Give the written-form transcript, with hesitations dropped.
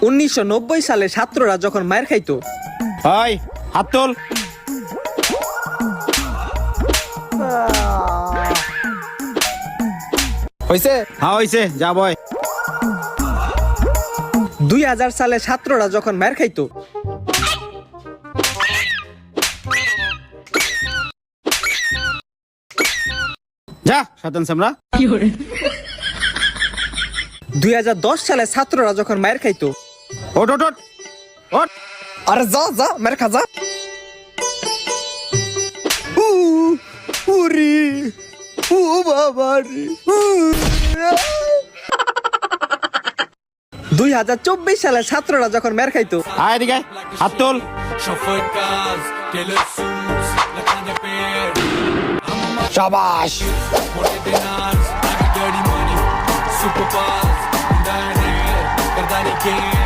1990 সালে ছাত্ররা যখন মায়ের খাইতো। হয় হাত তোল। হইছে? হ্যাঁ হইছে, যা বয়। 2000 সালে ছাত্ররা যখন মায়ের খাইতো। যা শয়তান সামরা। 2010 সালে ছাত্ররা যখন মায়ের খাইতো। ওঠ ওঠ ওঠ ওঠ। আরে যা যা মায়ের খা যা। উরি ও বাবা রে। 2024 সালে ছাত্ররা যখন মায়ের খাইতো। আয় এদিকে আয়, হাত তোল। শাবাশ।